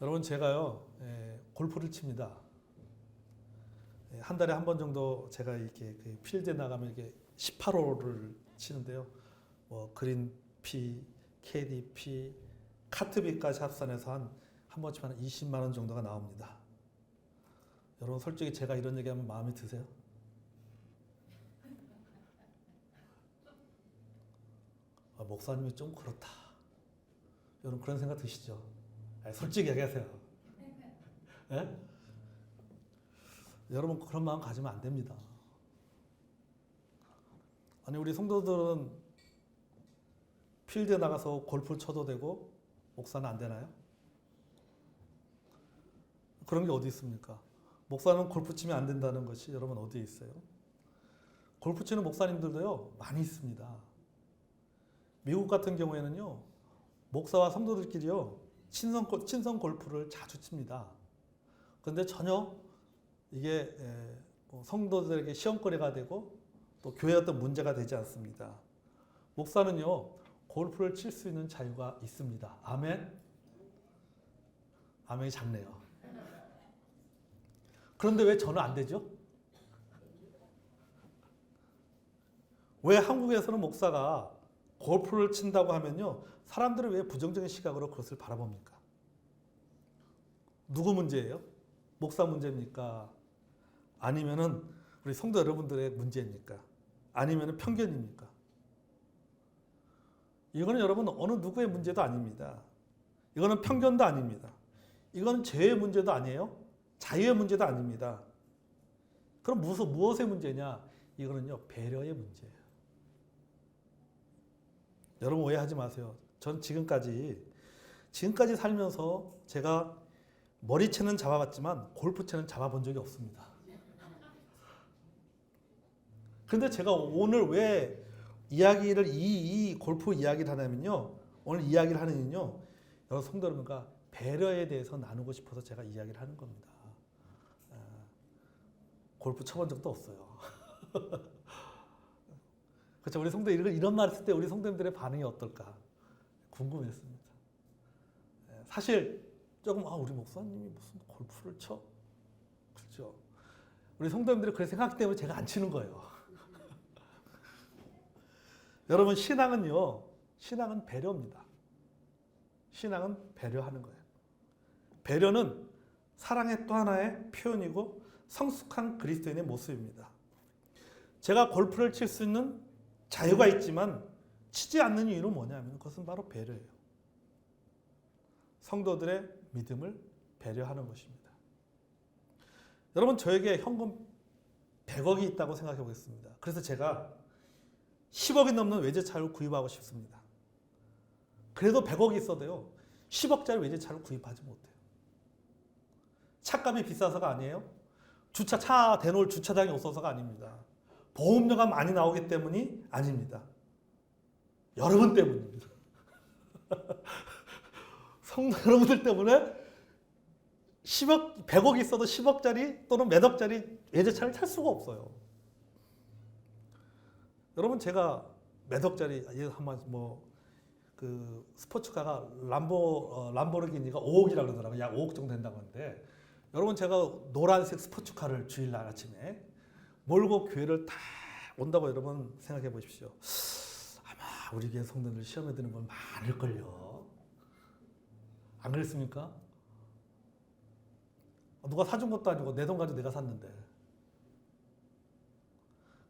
여러분 제가요 골프를 칩니다. 한 달에 한 번 정도 제가 이렇게 그 필드에 나가면 이렇게 18홀을 치는데요. 뭐 그린피, KDP, 카트비까지 합산해서 한 번 치면 한 20만 원 정도가 나옵니다. 여러분 솔직히 제가 이런 얘기하면 마음에 드세요? 목사님이 좀 그렇다. 여러분 그런 생각 드시죠? 솔직히 얘기하세요. 예? 여러분 그런 마음 가지면 안 됩니다. 아니 우리 성도들은 필드에 나가서 골프 쳐도 되고 목사는 안 되나요? 그런 게 어디 있습니까? 목사는 골프 치면 안 된다는 것이 여러분 어디에 있어요? 골프 치는 목사님들도요 많이 있습니다. 미국 같은 경우에는요 목사와 성도들끼리요 친선 골프를 자주 칩니다. 그런데 전혀 이게 성도들에게 시험거리가 되고 또 교회에 어떤 문제가 되지 않습니다. 목사는요 골프를 칠 수 있는 자유가 있습니다. 아멘? 아멘이 작네요. 그런데 왜 저는 안 되죠? 왜 한국에서는 목사가 골프를 친다고 하면요 사람들은 왜 부정적인 시각으로 그것을 바라봅니까? 누구 문제예요? 목사 문제입니까? 아니면은 우리 성도 여러분들의 문제입니까? 아니면은 편견입니까? 이거는 여러분 어느 누구의 문제도 아닙니다. 이거는 편견도 아닙니다. 이건 죄의 문제도 아니에요. 자유의 문제도 아닙니다. 그럼 무엇의 문제냐? 이거는요 배려의 문제예요. 여러분 오해하지 마세요. 전 지금까지 살면서 제가 머리채는 잡아봤지만 골프채는 잡아본 적이 없습니다. 근데 제가 오늘 왜 이야기를 이 골프 이야기를 하냐면요. 오늘 이야기를 하는 이유는요. 여러분 성도 여러분과 배려에 대해서 나누고 싶어서 제가 이야기를 하는 겁니다. 골프 쳐본 적도 없어요. 그렇죠. 우리 성도 이런 말 했을 때 우리 성도님들의 반응이 어떨까 궁금했습니다. 사실 조금 우리 목사님이 무슨 골프를 쳐? 그렇죠. 우리 성도님들이 그렇게 생각하기 때문에 제가 안 치는 거예요. 여러분 신앙은 배려입니다. 신앙은 배려하는 거예요. 배려는 사랑의 또 하나의 표현이고 성숙한 그리스도인의 모습입니다. 제가 골프를 칠 수 있는 자유가 있지만 치지 않는 이유는 뭐냐면 그것은 바로 배려예요. 성도들의 믿음을 배려하는 것입니다. 여러분 저에게 현금 100억이 있다고 생각해 보겠습니다. 그래서 제가 10억이 넘는 외제차를 구입하고 싶습니다. 그래도 100억이 있어도요 10억짜리 외제차를 구입하지 못해요. 차값이 비싸서가 아니에요. 차 대놓을 주차장이 없어서가 아닙니다. 보험료가 많이 나오기 때문이 아닙니다. 여러분 때문입니다. 성도 여러분들 때문에 100억이 있어도 10억짜리 또는 몇 억짜리 외제차를 탈 수가 없어요. 여러분 제가 몇 억짜리 그 스포츠카가 람보르기니가 5억이라고 그러더라고요. 약 5억 정도 된다고 하는데 여러분 제가 노란색 스포츠카를 주일날 아침에 몰고 교회를 다 온다고 여러분 생각해 보십시오. 아마 우리 교회 성도들 시험에 드는 분 많을걸요. 안 그랬습니까? 누가 사준 것도 아니고 내 돈 가지고 내가 샀는데.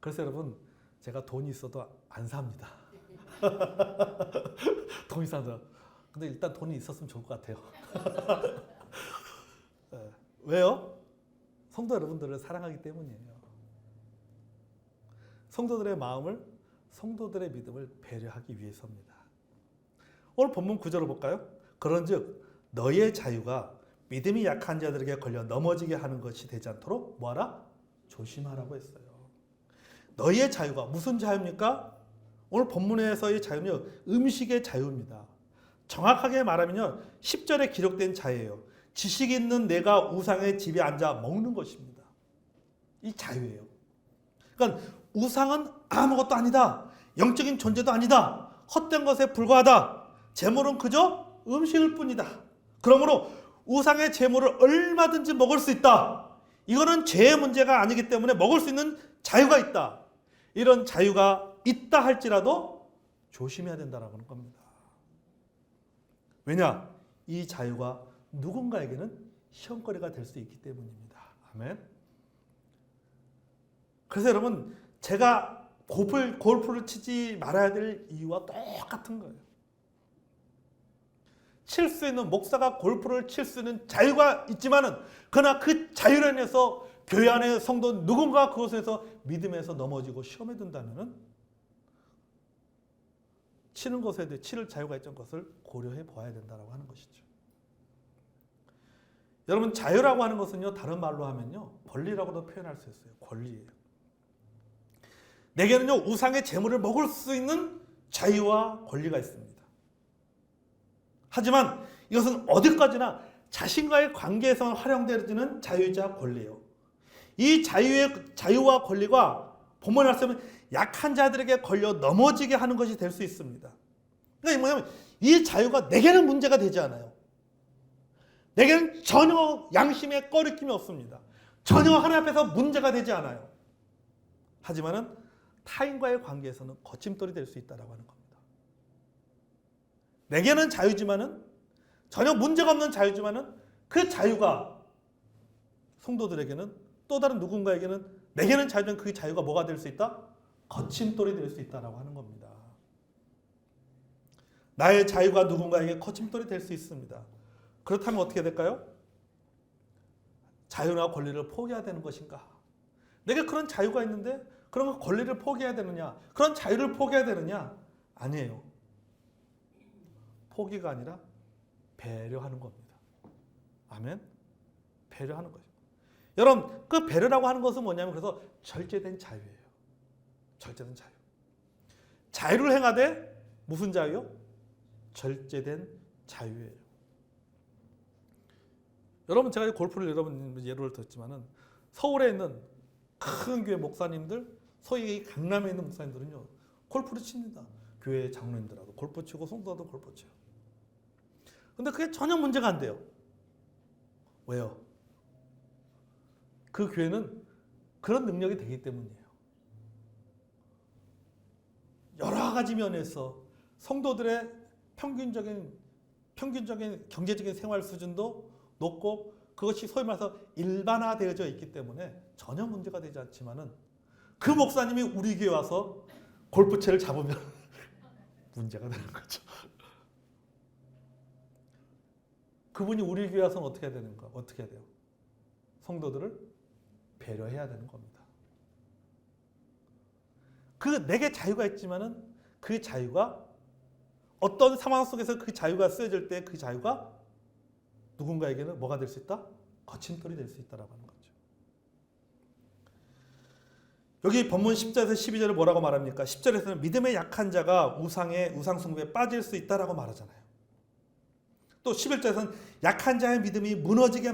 그래서 여러분 제가 돈이 있어도 안 삽니다. 돈이 있어도. 근데 일단 돈이 있었으면 좋을 것 같아요. 왜요? 성도 여러분들을 사랑하기 때문이에요. 성도들의 마음을, 성도들의 믿음을 배려하기 위해서입니다. 오늘 본문 9절을 볼까요? 그런즉 너희의 자유가 믿음이 약한 자들에게 걸려 넘어지게 하는 것이 되지 않도록 뭐하라? 조심하라고 했어요. 너희의 자유가 무슨 자유입니까? 오늘 본문에서의 자유는 음식의 자유입니다. 정확하게 말하면요 10절에 기록된 자유예요. 지식 있는 내가 우상의 집에 앉아 먹는 것입니다. 이 자유예요. 그러니까 우상은 아무것도 아니다. 영적인 존재도 아니다. 헛된 것에 불과하다. 재물은 그저 음식일 뿐이다. 그러므로 우상의 재물을 얼마든지 먹을 수 있다. 이거는 죄의 문제가 아니기 때문에 먹을 수 있는 자유가 있다. 이런 자유가 있다 할지라도 조심해야 된다라고 하는 겁니다. 왜냐? 이 자유가 누군가에게는 시험거리가 될 수 있기 때문입니다. 아멘. 그래서 여러분, 제가 골프를 치지 말아야 될 이유와 똑같은 거예요. 칠 수 있는, 목사가 골프를 칠 수 있는 자유가 있지만은, 그러나 그 자유로 인해서 교회 안의 성도 누군가 그것에서 믿음에서 넘어지고 시험에 든다면은 치는 것에 대해 치를 자유가 있던 것을 고려해 보아야 된다고 하는 것이죠. 여러분, 자유라고 하는 것은요, 다른 말로 하면요, 권리라고도 표현할 수 있어요. 권리예요. 내게는요, 우상의 재물을 먹을 수 있는 자유와 권리가 있습니다. 하지만 이것은 어디까지나 자신과의 관계에서 활용되어지는 자유이자 권리예요. 이 자유와 권리가 본문에 말씀은 약한 자들에게 걸려 넘어지게 하는 것이 될 수 있습니다. 그러니까 뭐냐면 이 자유가 내게는 문제가 되지 않아요. 내게는 전혀 양심에 꺼리낌이 없습니다. 전혀 하나님 앞에서 문제가 되지 않아요. 하지만은 타인과의 관계에서는 거침돌이 될 수 있다라고 하는 겁니다. 내게는 자유지만은, 전혀 문제가 없는 자유지만은, 그 자유가 성도들에게는, 또 다른 누군가에게는, 내게는 자유지만 그 자유가 뭐가 될 수 있다? 거침돌이 될 수 있다라고 하는 겁니다. 나의 자유가 누군가에게 거침돌이 될 수 있습니다. 그렇다면 어떻게 될까요? 자유나 권리를 포기해야 되는 것인가? 내게 그런 자유가 있는데 그런 권리를 포기해야 되느냐? 그런 자유를 포기해야 되느냐? 아니에요. 포기가 아니라 배려하는 겁니다. 아멘? 배려하는 거죠. 여러분, 그 배려라고 하는 것은 뭐냐면, 그래서 절제된 자유예요. 절제된 자유. 자유를 행하되 무슨 자유요? 절제된 자유예요. 여러분, 제가 골프를 여러분 예를 들었지만은, 서울에 있는 큰 교회 목사님들, 소위 강남에 있는 목사님들은요, 골프를 칩니다. 교회 장로님들하고 골프 치고 성도도 골프 쳐요. 근데 그게 전혀 문제가 안 돼요. 왜요? 그 교회는 그런 능력이 되기 때문이에요. 여러 가지 면에서 성도들의 평균적인 경제적인 생활 수준도 높고, 그것이 소위 말해서 일반화되어져 있기 때문에 전혀 문제가 되지 않지만은, 그 목사님이 우리 교회 와서 골프채를 잡으면 문제가 되는 거죠. 그분이 우리 교회 와서는 어떻게 해야 되는가? 어떻게 해야 돼요? 성도들을 배려해야 되는 겁니다. 내게 자유가 있지만은 그 자유가 어떤 상황 속에서 그 자유가 쓰여질 때 그 자유가 누군가에게는 뭐가 될 수 있다? 거침돌이 될 수 있다라고 하는 거죠. 여기 본문 10절에서 12절을 뭐라고 말합니까? 10절에서는 믿음의 약한 자가 우상 숭배에 빠질 수 있다라고 말하잖아요. 또 11절에서는 약한 자의 믿음을 무너지게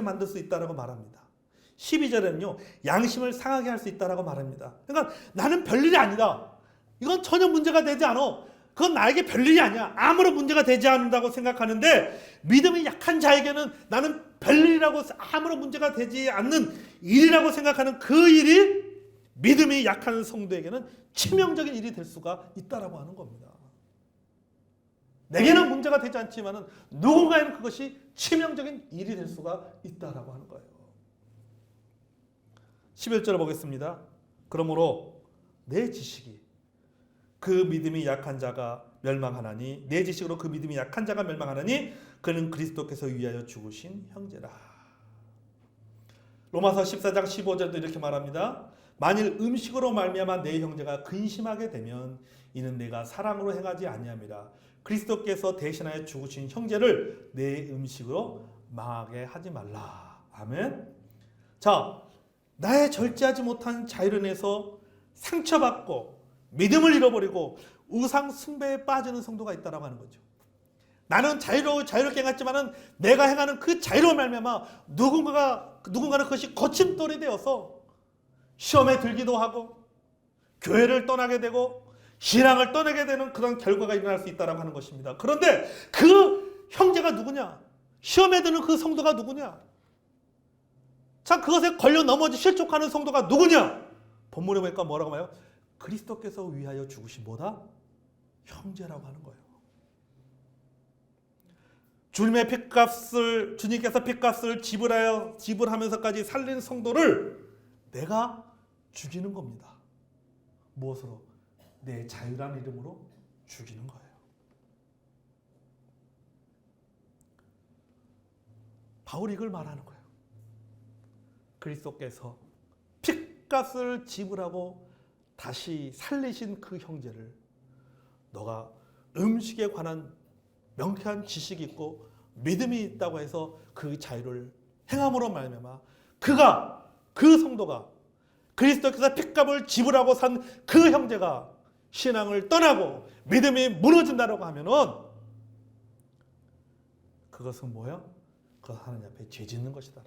만들 수 있다라고 말합니다. 12절에는요, 양심을 상하게 할 수 있다라고 말합니다. 그러니까 나는 별일이 아니다. 이건 전혀 문제가 되지 않아. 그건 나에게 별일이 아니야. 아무런 문제가 되지 않는다고 생각하는데, 믿음이 약한 자에게는 나는 별일이라고, 아무런 문제가 되지 않는 일이라고 생각하는 그 일이 믿음이 약한 성도에게는 치명적인 일이 될 수가 있다라고 하는 겁니다. 내게는 문제가 되지 않지만은 누군가에는 그것이 치명적인 일이 될 수가 있다라고 하는 거예요. 11절을 보겠습니다. 그러므로 내 지식이 그 믿음이 약한 자가 멸망하나니, 내 지식으로 그 믿음이 약한 자가 멸망하나니 그는 그리스도께서 위하여 죽으신 형제라. 로마서 14장 15절도 이렇게 말합니다. 만일 음식으로 말미암아 내 형제가 근심하게 되면 이는 내가 사랑으로 행하지 아니함이라. 그리스도께서 대신하여 죽으신 형제를 내 음식으로 망하게 하지 말라. 아멘. 자, 나의 절제하지 못한 자유로 인해서 상처받고 믿음을 잃어버리고 우상 숭배에 빠지는 성도가 있다라고 하는 거죠. 나는 자유롭게 행했지만은 내가 행하는 그 자유로 말미암아 누군가는 그것이 거침돌이 되어서 시험에 들기도 하고 교회를 떠나게 되고 신앙을 떠나게 되는 그런 결과가 일어날 수 있다라고 하는 것입니다. 그런데 그 형제가 누구냐? 시험에 드는 그 성도가 누구냐? 자, 그것에 걸려 넘어지 실족하는 성도가 누구냐? 본문에 보니까 뭐라고 말해요? 그리스도께서 위하여 죽으신 뭐다? 형제라고 하는 거예요. 주님께서 핏값을 지불하면서까지 살린 성도를 내가 죽이는 겁니다. 무엇으로? 내 자유라는 이름으로 죽이는 거예요. 바울이 이걸 말하는 거예요. 그리스도께서 핏값을 지불하고 다시 살리신 그 형제를 너가 음식에 관한 명쾌한 지식이 있고 믿음이 있다고 해서 그 자유를 행함으로 말미암아 그 성도가 그리스도께서 핏값을 지불하고 산 그 형제가 신앙을 떠나고 믿음이 무너진다라고 하면은 그것은 뭐야? 그것은 하나님 앞에 죄 짓는 것이다.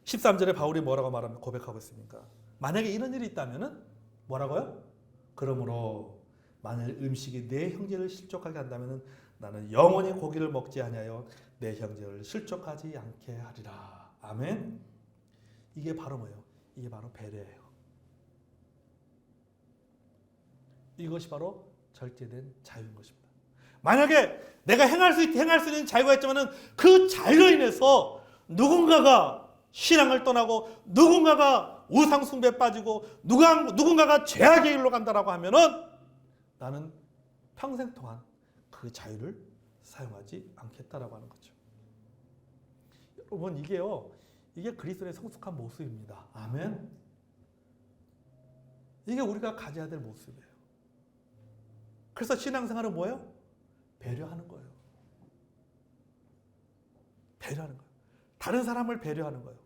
13절에 바울이 뭐라고 말하면 고백하고 있습니까? 만약에 이런 일이 있다면은 뭐라고요? 그러므로 만일 음식이 내 형제를 실족하게 한다면은 나는 영원히 고기를 먹지 아니하여 내 형제를 실족하지 않게 하리라. 아멘. 이게 바로 뭐예요? 이게 바로 배려예요. 이것이 바로 절제된 자유인 것입니다. 만약에 내가 행할 수 있는 자유가 있지만은 그 자유로 인해서 누군가가 신앙을 떠나고 누군가가 우상 숭배에 빠지고 누군가가 죄악의 길로 간다라고 하면은 나는 평생 동안 그 자유를 사용하지 않겠다라고 하는 거죠. 여러분 이게 그리스도의 성숙한 모습입니다. 아멘. 이게 우리가 가져야 될 모습이에요. 그래서 신앙생활은 뭐예요? 배려하는 거예요. 배려하는 거예요. 다른 사람을 배려하는 거예요.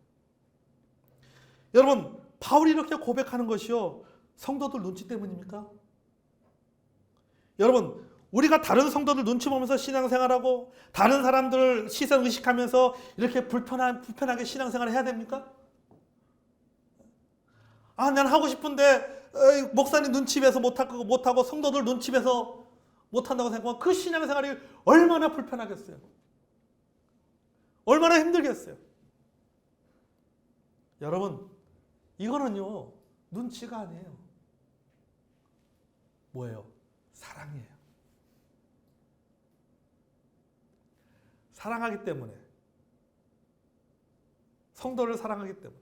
여러분, 바울이 이렇게 고백하는 것이요, 성도들 눈치 때문입니까? 여러분, 우리가 다른 성도들 눈치 보면서 신앙생활하고 다른 사람들 시선 의식하면서 이렇게 불편하게 신앙생활을 해야 됩니까? 난 하고 싶은데 목사님 눈치 봐서 못하고 성도들 눈치 봐서 못한다고 생각하면 그 신앙생활이 얼마나 불편하겠어요. 얼마나 힘들겠어요. 여러분, 이거는요 눈치가 아니에요. 뭐예요? 사랑이에요. 사랑하기 때문에, 성도를 사랑하기 때문에,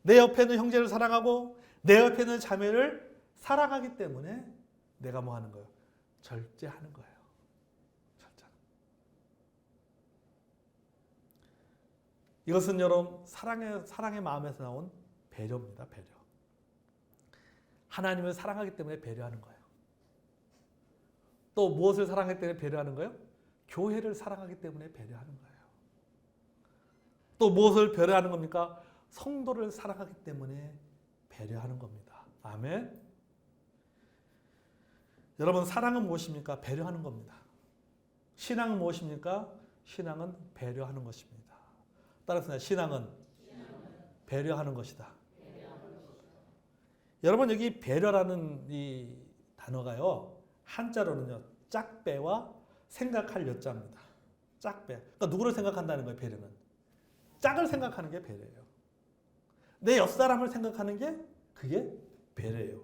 내 옆에 있는 형제를 사랑하고 내 옆에 있는 자매를 사랑하기 때문에 내가 뭐 하는 거예요? 절제하는 거예요. 절제. 이것은 여러분 사랑의 마음에서 나온 배려입니다. 배려. 하나님을 사랑하기 때문에 배려하는 거예요. 또 무엇을 사랑하기 때문에 배려하는 거예요? 교회를 사랑하기 때문에 배려하는 거예요. 또 무엇을 배려하는 겁니까? 성도를 사랑하기 때문에 배려하는 겁니다. 아멘. 여러분, 사랑은 무엇입니까? 배려하는 겁니다. 신앙은 무엇입니까? 신앙은 배려하는 것입니다. 따라서 신앙은 배려하는 것이다. 여러분, 여기 배려라는 이 단어가요, 한자로는요 짝배와 생각할 여자입니다. 짝배. 그러니까 누구를 생각한다는 거예요? 배려는 짝을 생각하는 게 배려예요. 내 옆사람을 생각하는 게 그게 배려예요.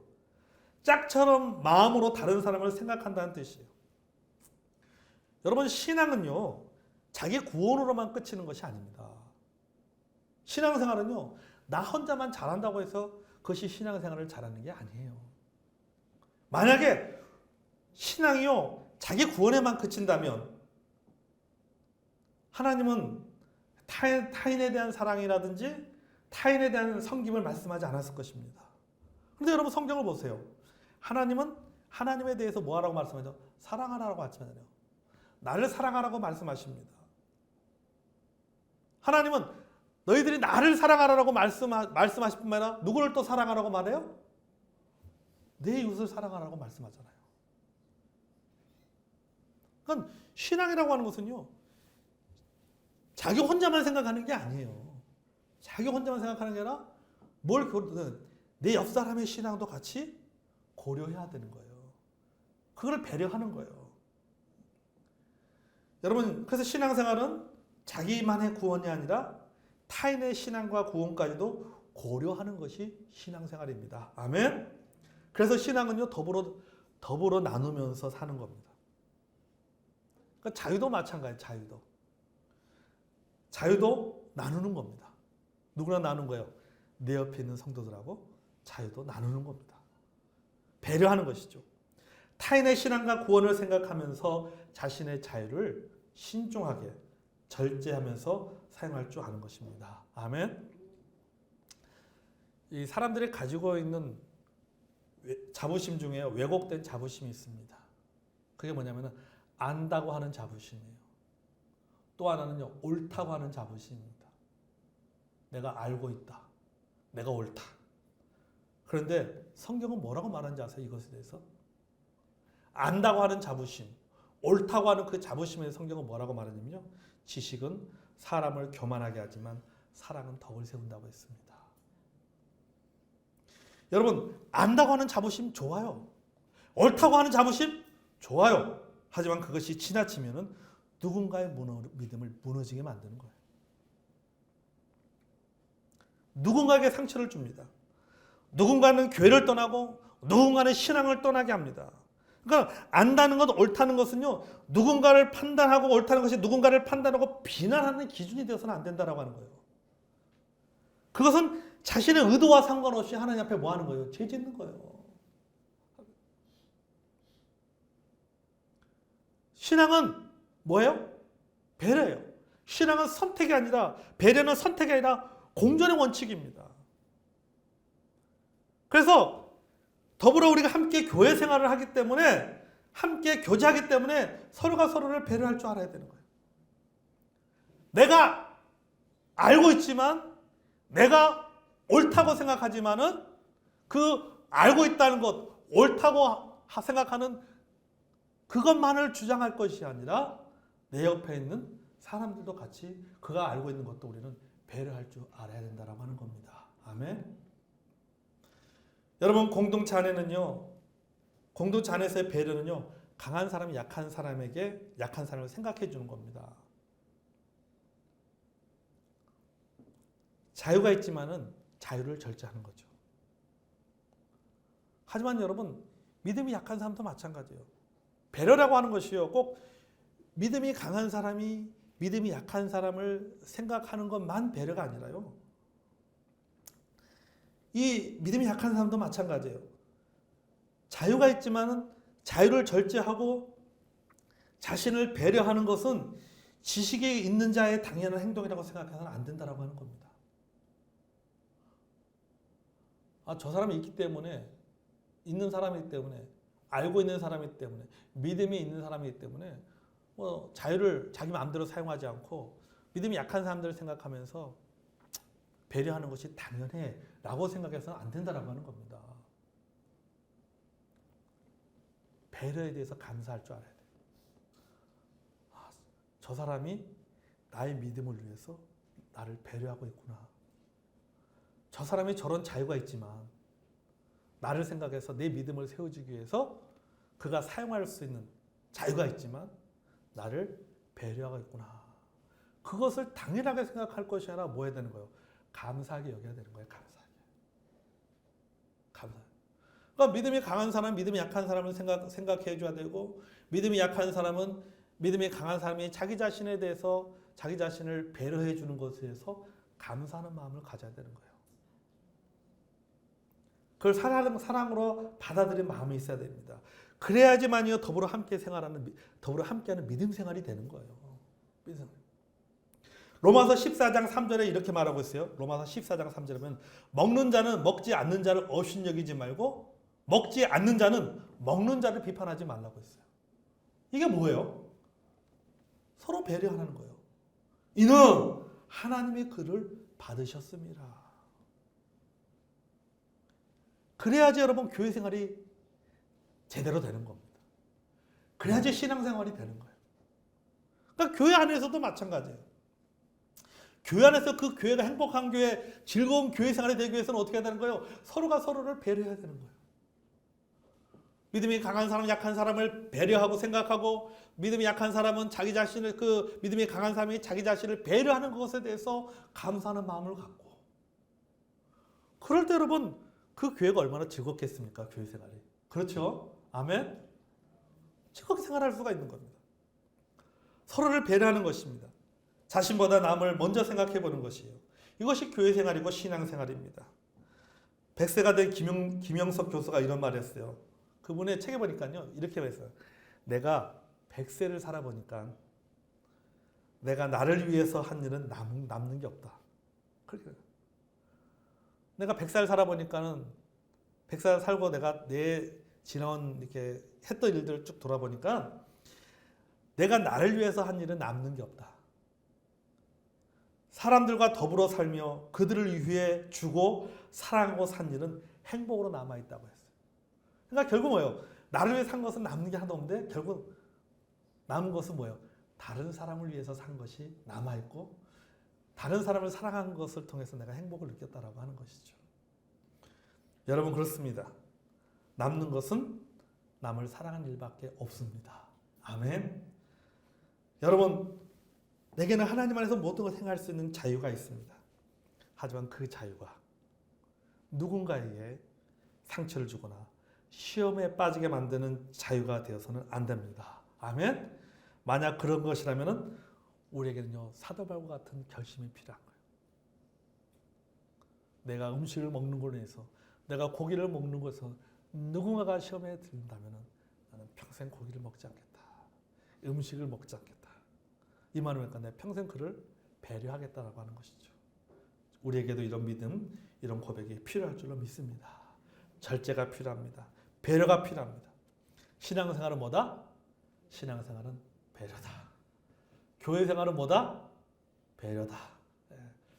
짝처럼 마음으로 다른 사람을 생각한다는 뜻이에요. 여러분, 신앙은요 자기 구원으로만 그치는 것이 아닙니다. 신앙생활은요 나 혼자만 잘한다고 해서 그것이 신앙생활을 잘하는 게 아니에요. 만약에 신앙이요 자기 구원에만 그친다면 하나님은 타인에 대한 사랑이라든지 타인에 대한 섬김을 말씀하지 않았을 것입니다. 그런데 여러분, 성경을 보세요. 하나님은 하나님에 대해서 뭐하라고 말씀하죠? 사랑하라고 하잖아요. 나를 사랑하라고 말씀하십니다. 하나님은 너희들이 나를 사랑하라고 말씀하실 뿐만 아니라 누구를 또 사랑하라고 말해요? 내 이웃을 사랑하라고 말씀하잖아요. 그러니까 신앙이라고 하는 것은요 자기 혼자만 생각하는 게 아니에요. 자기 혼자만 생각하는 게 아니라 내 옆 사람의 신앙도 같이 고려해야 되는 거예요. 그걸 배려하는 거예요. 여러분, 그래서 신앙생활은 자기만의 구원이 아니라 타인의 신앙과 구원까지도 고려하는 것이 신앙생활입니다. 아멘. 그래서 신앙은요, 더불어 나누면서 사는 겁니다. 그러니까 자유도 마찬가지예요. 자유도 나누는 겁니다. 누구나 나누는 거예요. 내 옆에 있는 성도들하고 자유도 나누는 겁니다. 배려하는 것이죠. 타인의 신앙과 구원을 생각하면서 자신의 자유를 신중하게 절제하면서 사용할 줄 아는 것입니다. 아멘. 이 사람들이 가지고 있는 자부심 중에 왜곡된 자부심이 있습니다. 그게 뭐냐면 안다고 하는 자부심이에요. 또 하나는요, 옳다고 하는 자부심입니다. 내가 알고 있다. 내가 옳다. 그런데 성경은 뭐라고 말하는지 아세요? 이것에 대해서? 안다고 하는 자부심, 옳다고 하는 그 자부심에 성경은 뭐라고 말하냐면요, 지식은 사람을 교만하게 하지만 사랑은 덕을 세운다고 했습니다. 여러분, 안다고 하는 자부심 좋아요. 옳다고 하는 자부심 좋아요. 하지만 그것이 지나치면은 누군가의 믿음을 무너지게 만드는 거예요. 누군가에게 상처를 줍니다. 누군가는 교회를 떠나고 누군가는 신앙을 떠나게 합니다. 그러니까 안다는 것, 옳다는 것은요, 누군가를 판단하고 옳다는 것이 누군가를 판단하고 비난하는 기준이 되어서는 안 된다라고 하는 거예요. 그것은 자신의 의도와 상관없이 하나님 앞에 뭐 하는 거예요? 죄 짓는 거예요. 신앙은 뭐예요? 배려예요. 신앙은 선택이 아니라, 배려는 선택이 아니라 공존의 원칙입니다. 그래서 더불어 우리가 함께 교회 생활을 하기 때문에, 함께 교제하기 때문에 서로가 서로를 배려할 줄 알아야 되는 거예요. 내가 알고 있지만, 내가 옳다고 생각하지만은 그 알고 있다는 것, 옳다고 생각하는 그것만을 주장할 것이 아니라 내 옆에 있는 사람들도 같이 그가 알고 있는 것도 우리는 배려할 줄 알아야 된다라고 하는 겁니다. 아멘. 여러분, 공동체 안에는요, 공동체 안에서의 배려는요, 강한 사람이 약한 사람에게 약한 사람을 생각해 주는 겁니다. 자유가 있지만은 자유를 절제하는 거죠. 하지만 여러분, 믿음이 약한 사람도 마찬가지예요. 배려라고 하는 것이요, 꼭 믿음이 강한 사람이 믿음이 약한 사람을 생각하는 것만 배려가 아니라요, 이 믿음이 약한 사람도 마찬가지예요. 자유가 있지만은 자유를 절제하고 자신을 배려하는 것은 지식이 있는 자의 당연한 행동이라고 생각해서는 안 된다라고 하는 겁니다. 저 사람이 있기 때문에, 있는 사람이기 때문에, 알고 있는 사람이기 때문에, 믿음이 있는 사람이기 때문에 자유를 자기 마음대로 사용하지 않고 믿음이 약한 사람들을 생각하면서 배려하는 것이 당연해 라고 생각해서는 안 된다라고 하는 겁니다. 배려에 대해서 감사할 줄 알아야 돼요. 저 사람이 나의 믿음을 위해서 나를 배려하고 있구나. 저 사람이 저런 자유가 있지만 나를 생각해서 내 믿음을 세워주기 위해서 그가 사용할 수 있는 자유가 있지만 나를 배려하고 있구나. 그것을 당연하게 생각할 것이 아니라 뭐 해야 되는 거예요? 감사하게 여겨야 되는 거예요. 감사하게. 그러니까 믿음이 강한 사람, 믿음이 약한 사람을 생각해 줘야 되고, 믿음이 약한 사람은 믿음이 강한 사람이 자기 자신에 대해서 자기 자신을 배려해 주는 것에 대해서 감사하는 마음을 가져야 되는 거예요. 그걸 사랑으로 받아들이는 마음이 있어야 됩니다. 그래야지만요, 더불어 함께하는 믿음 생활이 되는 거예요. 로마서 14장 3절에 이렇게 말하고 있어요. 로마서 14장 3절에 보면, 먹는 자는 먹지 않는 자를 업신여기지 말고 먹지 않는 자는 먹는 자를 비판하지 말라고 했어요. 이게 뭐예요? 서로 배려하는 거예요. 이는 하나님의 글을 받으셨습니다. 그래야지 여러분 교회 생활이 제대로 되는 겁니다. 그래야지 신앙생활이 되는 거예요. 그러니까 교회 안에서도 마찬가지예요. 교회 안에서 그 교회가 행복한 교회, 즐거운 교회 생활이 되기 위해서는 어떻게 해야 되는 거예요? 서로가 서로를 배려해야 되는 거예요. 믿음이 강한 사람은 약한 사람을 배려하고 생각하고, 믿음이 약한 사람은 자기 자신을, 그 믿음이 강한 사람이 자기 자신을 배려하는 것에 대해서 감사하는 마음을 갖고, 그럴 때 여러분 그 교회가 얼마나 즐겁겠습니까? 교회 생활이. 그렇죠? 아멘. 즐겁게 생활할 수가 있는 겁니다. 서로를 배려하는 것입니다. 자신보다 남을 먼저 생각해 보는 것이에요. 이것이 교회 생활이고 신앙 생활입니다. 100세가 된 김영석 교수가 이런 말을 했어요. 그분의 책에 보니까요, 이렇게 했어요. 내가 100세를 살아보니까 내가 나를 위해서 한 일은 남는 게 없다. 그렇게. 내가 100살 살아보니까는 100살 살고 내가 내 지나온 이렇게 했던 일들을 쭉 돌아보니까 내가 나를 위해서 한 일은 남는 게 없다. 사람들과 더불어 살며 그들을 위해 주고 사랑하고 산 일은 행복으로 남아있다고 했어요. 그러니까 결국 뭐예요? 나를 위해 산 것은 남는 게 하나도 없는데 결국 남은 것은 뭐예요? 다른 사람을 위해서 산 것이 남아있고 다른 사람을 사랑한 것을 통해서 내가 행복을 느꼈다라고 하는 것이죠. 여러분 그렇습니다. 남는 것은 남을 사랑하는 일밖에 없습니다. 아멘. 여러분 내게는 하나님 안에서 모든 것을 행할 수 있는 자유가 있습니다. 하지만 그 자유가 누군가에게 상처를 주거나 시험에 빠지게 만드는 자유가 되어서는 안 됩니다. 아멘. 만약 그런 것이라면 우리에게는요 사도바울과 같은 결심이 필요한 거예요. 내가 음식을 먹는 걸로 인해서, 내가 고기를 먹는 것에서 누군가가 시험에 들린다면 나는 평생 고기를 먹지 않겠다. 음식을 먹지 않겠다. 이 말은 그러니까 내가 평생 그를 배려하겠다라고 하는 것이죠. 우리에게도 이런 믿음, 이런 고백이 필요할 줄로 믿습니다. 절제가 필요합니다. 배려가 필요합니다. 신앙생활은 뭐다? 신앙생활은 배려다. 교회생활은 뭐다? 배려다.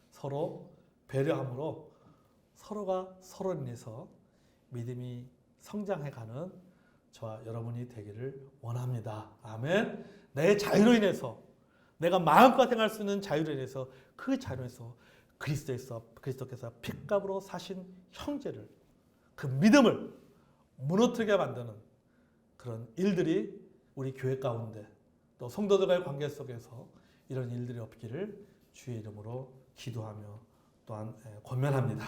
서로 배려함으로 서로가 서로 인해서 믿음이 성장해가는 저와 여러분이 되기를 원합니다. 아멘. 내 자유로 인해서, 내가 마음껏 행할 수 있는 자유로 인해서, 그 자유로 인해서 그리스도께서 핏값으로 사신 형제를, 그 믿음을 무너뜨리게 만드는 그런 일들이 우리 교회 가운데 또 성도들과의 관계 속에서 이런 일들이 없기를 주의 이름으로 기도하며 또한 권면합니다.